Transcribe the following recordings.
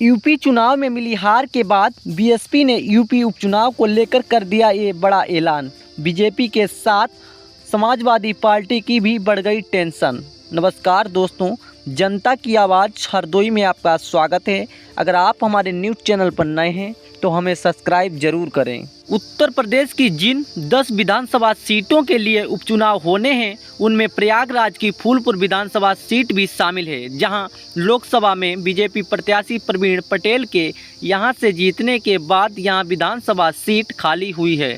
UP चुनाव में मिली हार के बाद बीएसपी ने यूपी उपचुनाव को लेकर कर दिया ये बड़ा ऐलान। बीजेपी के साथ समाजवादी पार्टी की भी बढ़ गई टेंशन। नमस्कार दोस्तों, जनता की आवाज़ हरदोई में आपका स्वागत है। अगर आप हमारे न्यूज़ चैनल पर नए हैं तो हमें सब्सक्राइब जरूर करें। उत्तर प्रदेश की जिन 10 विधानसभा सीटों के लिए उपचुनाव होने हैं उनमें प्रयागराज की फूलपुर विधानसभा सीट भी शामिल है, जहां लोकसभा में बीजेपी प्रत्याशी प्रवीण पटेल के यहां से जीतने के बाद यहां विधानसभा सीट खाली हुई है।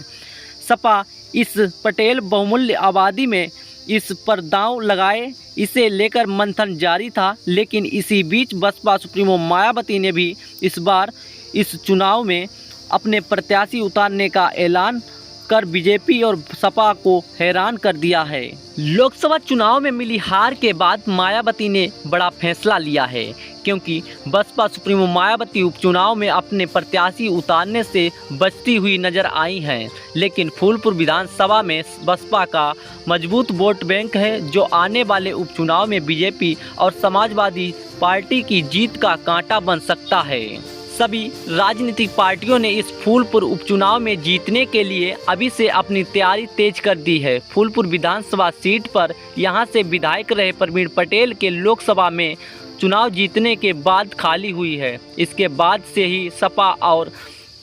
सपा इस पटेल बहुमूल्य आबादी में इस पर दांव लगाए, इसे लेकर मंथन जारी था, लेकिन इसी बीच बसपा सुप्रीमो मायावती ने भी इस बार इस चुनाव में अपने प्रत्याशी उतारने का ऐलान कर बीजेपी और सपा को हैरान कर दिया है। लोकसभा चुनाव में मिली हार के बाद मायावती ने बड़ा फैसला लिया है, क्योंकि बसपा सुप्रीमो मायावती उपचुनाव में अपने प्रत्याशी उतारने से बचती हुई नजर आई हैं। लेकिन फूलपुर विधानसभा में बसपा का मजबूत वोट बैंक है, जो आने वाले उपचुनाव में बीजेपी और समाजवादी पार्टी की जीत का कांटा बन सकता है। सभी राजनीतिक पार्टियों ने इस फूलपुर उपचुनाव में जीतने के लिए अभी से अपनी तैयारी तेज कर दी है। फूलपुर विधानसभा सीट पर यहां से विधायक रहे प्रवीण पटेल के लोकसभा में चुनाव जीतने के बाद खाली हुई है। इसके बाद से ही सपा और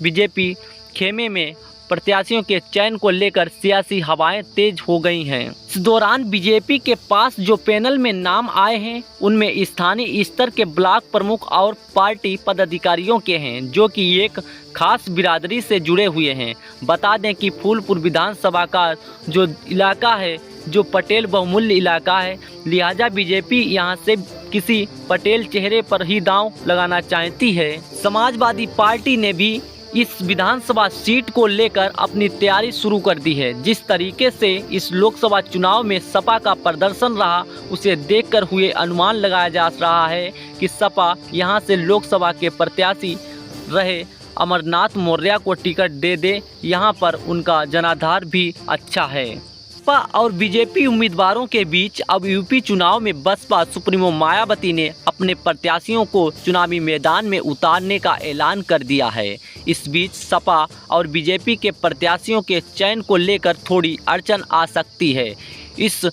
बीजेपी खेमे में प्रत्याशियों के चयन को लेकर सियासी हवाएं तेज हो गई हैं। इस दौरान बीजेपी के पास जो पैनल में नाम आए हैं उनमें स्थानीय स्तर के ब्लॉक प्रमुख और पार्टी पदाधिकारियों के हैं, जो कि एक खास बिरादरी से जुड़े हुए हैं। बता दें कि फूलपुर विधानसभा का जो इलाका है जो पटेल बहुमूल्य इलाका है, लिहाजा बीजेपी यहां से किसी पटेल चेहरे पर ही दांव लगाना चाहती है। समाजवादी पार्टी ने भी इस विधानसभा सीट को लेकर अपनी तैयारी शुरू कर दी है। जिस तरीके से इस लोकसभा चुनाव में सपा का प्रदर्शन रहा, उसे देखकर हुए अनुमान लगाया जा रहा है कि सपा यहां से लोकसभा के प्रत्याशी रहे अमरनाथ मौर्य को टिकट दे दे। यहां पर उनका जनाधार भी अच्छा है। बसपा और बीजेपी उम्मीदवारों के बीच अब यूपी चुनाव में बसपा सुप्रीमो मायावती ने अपने प्रत्याशियों को चुनावी मैदान में उतारने का ऐलान कर दिया है। इस बीच सपा और बीजेपी के प्रत्याशियों के चयन को लेकर थोड़ी अड़चन आ सकती है। इस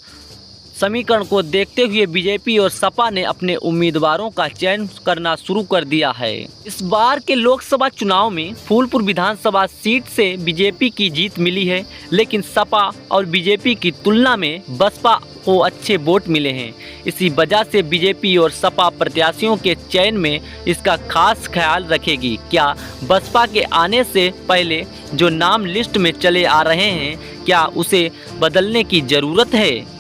समीकरण को देखते हुए बीजेपी और सपा ने अपने उम्मीदवारों का चयन करना शुरू कर दिया है। इस बार के लोकसभा चुनाव में फूलपुर विधानसभा सीट से बीजेपी की जीत मिली है, लेकिन सपा और बीजेपी की तुलना में बसपा को अच्छे वोट मिले हैं। इसी वजह से बीजेपी और सपा प्रत्याशियों के चयन में इसका खास ख्याल रखेगी। क्या बसपा के आने से पहले जो नाम लिस्ट में चले आ रहे हैं, क्या उसे बदलने की ज़रूरत है?